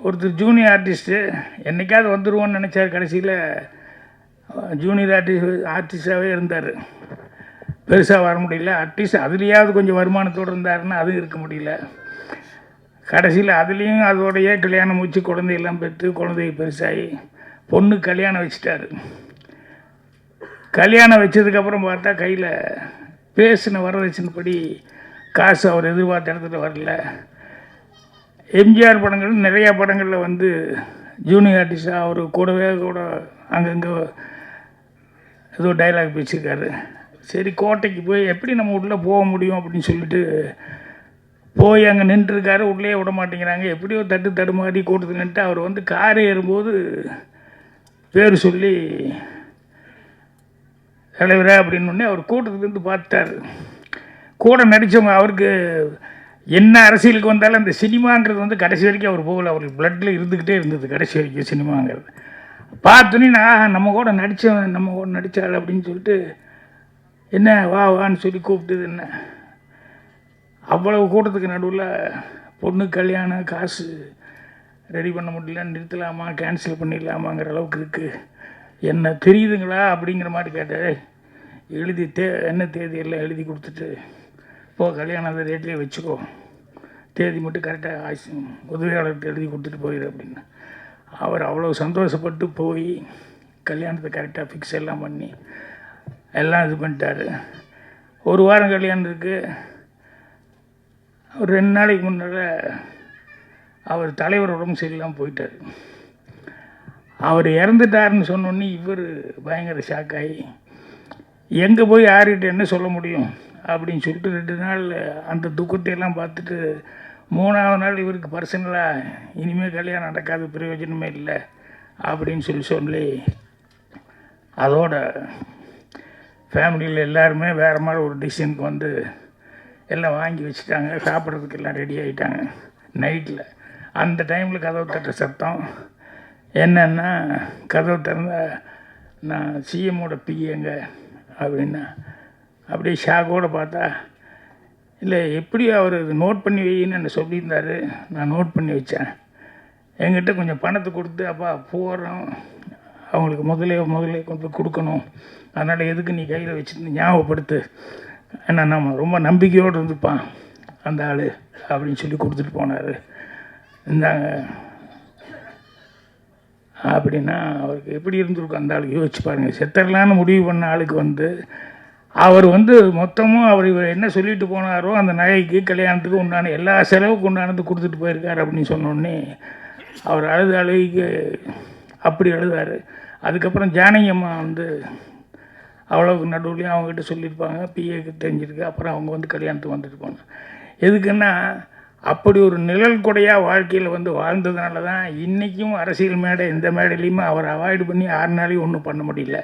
ஒருத்தர் junior artist என்றைக்காவது வந்துடுவோன்னு நினச்சார். கடைசியில் ஜூனியர் ஆர்டிஸ்டாகவே இருந்தார். பெருசாக வர முடியல. அட்லீஸ்ட் அதுலேயாவது கொஞ்சம் வருமானத்தோடு இருந்தாருன்னா அதுவும் இருக்க முடியல. கடைசியில் அதுலேயும் அதோடைய கல்யாணம் முடிச்சு குழந்தையெல்லாம் பெற்று குழந்தைய பெருசாகி பொண்ணு கல்யாணம் வச்சுட்டார். கல்யாணம் வச்சதுக்கப்புறம் பார்த்தா கையில் பேசின வரதட்சணைப்படி காசு அவர் எதிர்பார்த்த இடத்துல வரல. எம்ஜிஆர் படங்கள் நிறையா படங்களில் வந்து ஜூனியர் ஆர்டிஸ்டாக அவர் கூட அங்கங்கே ஏதோ டைலாக் பேசியிருக்காரு. சரி, கோட்டைக்கு போய் எப்படி நம்ம உள்ளே போக முடியும் அப்படின்னு சொல்லிட்டு போய் அங்கே நின்றுருக்காரு. உள்ளே விட மாட்டேங்கிறாங்க. எப்படியோ தடுமாறி கூட்டத்தில் நின்றுட்டு அவர் வந்து கார் ஏறும்போது பேர் சொல்லி தலைவரா அப்படின்னோடனே அவர் கூட்டத்துலேருந்து பார்த்தார். கூட நடித்தவங்க அவருக்கு என்ன அரசியலுக்கு வந்தாலும் அந்த சினிமாங்கிறது வந்து கடைசி வரைக்கும் அவர் போகலை. அவருக்கு பிளட்டில் இருந்துக்கிட்டே இருந்தது கடைசி வரைக்கும் சினிமாங்கிறது. பார்த்தோன்னே நான் நம்ம கூட நடித்தாள் அப்படின்னு சொல்லிட்டு என்ன வான்னு சொல்லி கூப்பிட்டது. என்ன அவ்வளவு கூட்டத்துக்கு நடுவில் பொண்ணு கல்யாணம் காசு ரெடி பண்ண முடியல, நிறுத்தலாமா கேன்சல் பண்ணிடலாமாங்கிற அளவுக்கு இருக்குது. என்ன தெரியுதுங்களா அப்படிங்கிற மாதிரி கேட்டார். எழுதி என்ன தேதியெல்லாம் எழுதி கொடுத்துட்டு கல்யாணம் அந்த ரேட்லேயே வச்சுக்கோ, தேதி மட்டும் கரெக்டாக உதவியாளர்கிட்ட எழுதி கொடுத்துட்டு போயிடு அப்படின்னு. அவர் அவ்வளோ சந்தோஷப்பட்டு போய் கல்யாணத்தை கரெக்டாக ஃபிக்ஸ் எல்லாம் பண்ணி எல்லாம் இது பண்ணிட்டார். ஒரு வாரம் கல்யாணம் இருக்குது. ஒரு 2 நாளைக்கு முன்னால் அவர் தலைவர் உடம்பு சரியில்லாமல் போயிட்டார். அவர் இறந்துட்டாருன்னு சொன்னோன்னே இவர் பயங்கர ஷாக்காகி எங்கே போய் யார்கிட்ட என்ன சொல்ல முடியும் அப்படின்னு சொல்லிட்டு 2 நாள் அந்த துக்கத்தையெல்லாம் பார்த்துட்டு 3ஆவது நாள் இவருக்கு பர்சனலாக இனிமேல் கல்யாணம் நடக்காத பிரயோஜனமே இல்லை அப்படின்னு சொல்லி அதோட ஃபேமிலியில் எல்லாருமே வேறு மாதிரி ஒரு டிசிஷனுக்கு வந்து எல்லாம் வாங்கி வச்சுட்டாங்க. சாப்பிட்றதுக்கு எல்லாம் ரெடி ஆகிட்டாங்க. நைட்டில் அந்த டைமில் கதவு தட்டுற சத்தம் என்னென்னா, கதவு திறந்தால் நான் சிஎம்மோட பிஏங்க அப்படின்னா அப்படியே ஷாக்கோடு பார்த்தா, இல்லை எப்படி அவர் நோட் பண்ணி வைன்னு என்ன சொல்லியிருந்தார். நான் நோட் பண்ணி வச்சேன். என்கிட்ட கொஞ்சம் பணத்தை கொடுத்து அப்பா போகிறோம், அவங்களுக்கு முதலே கொண்டு போய் கொடுக்கணும், அதனால் எதுக்கு நீ கையில் வச்சுருந்து ஞாபகப்படுத்து, ஏன்னா நம்ம ரொம்ப நம்பிக்கையோடு இருந்துப்பான் அந்த ஆள் அப்படின்னு சொல்லி கொடுத்துட்டு போனார். இந்தாங்க அப்படின்னா அவருக்கு எப்படி இருந்திருக்கும் அந்த ஆளுக்கு யோசிச்சு பாருங்கள். செத்தரலான்னு முடிவு பண்ண ஆளுக்கு வந்து அவர் வந்து மொத்தமும் அவர் இவர் என்ன சொல்லிட்டு போனாரோ அந்த நகைக்கு கல்யாணத்துக்கு உண்டான எல்லா செலவுக்கு உண்டானது கொடுத்துட்டு போயிருக்கார் அப்படின்னு சொன்னோடனே அவர் அழுகைக்கு அப்படி அழுதார். அதுக்கப்புறம் ஜானகி அம்மா வந்து அவ்வளோக்கு நடுவுலையும் அவங்ககிட்ட சொல்லியிருப்பாங்க, பிஏக்கு தெரிஞ்சிருக்கு. அப்புறம் அவங்க வந்து கல்யாணத்துக்கு வந்துட்டு போனாங்க. எதுக்குன்னா அப்படி ஒரு நிழல் கொடையாக வாழ்க்கையில் வந்து வாழ்ந்ததுனால தான் இன்றைக்கும் அரசியல் மேடை எந்த மேடையிலையுமே அவர் அவாய்டு பண்ணி 6 நாளையும் ஒன்றும் பண்ண முடியல.